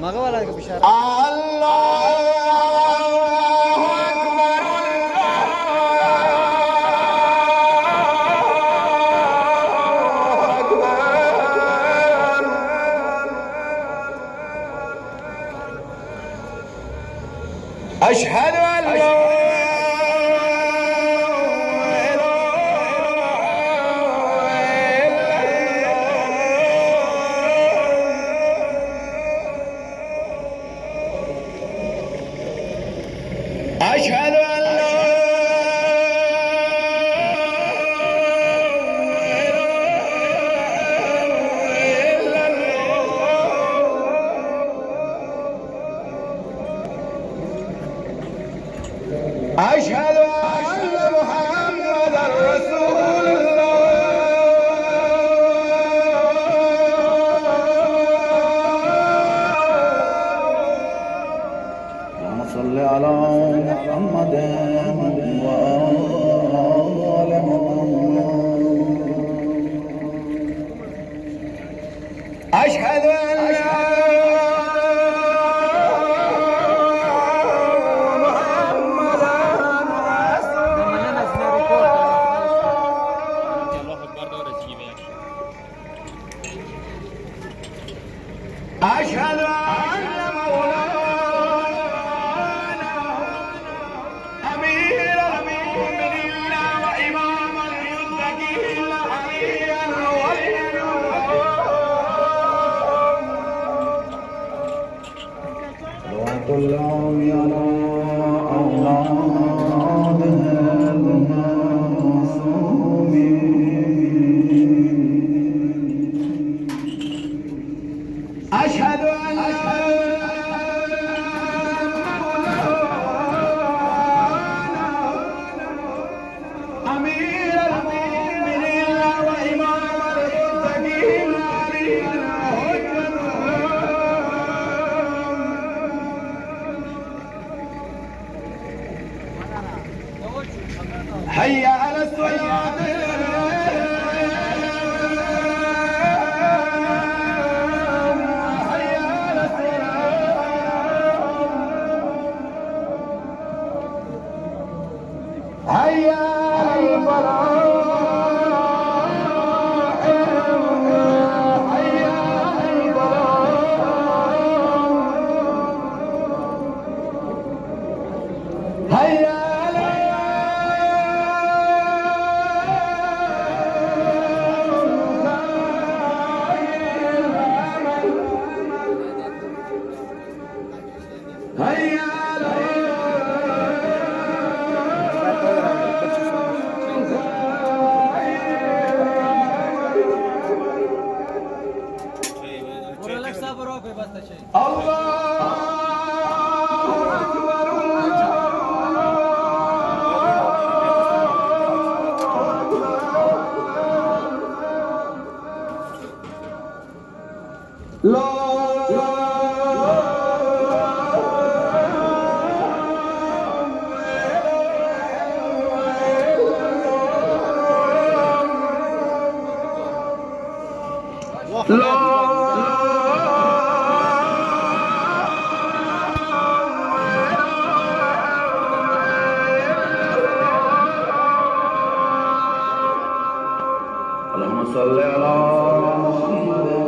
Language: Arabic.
మగవాళ్ళకి బిషారా أشهد أن لا أشهد أن لا أشهد أن محمدا رسول الله اللهم صل على محمد وآل محمد أشهد أن لا أشهد أن مولانا أمير المؤمنين وإمام المتقين عليا صلوات الله على أولاده المعصومين أشهد أن أمير المؤمنين وإمام المتقين هيا على الصلاة هيا الفلاح هيا الفلاح هيا هيا اللهم صل على محمد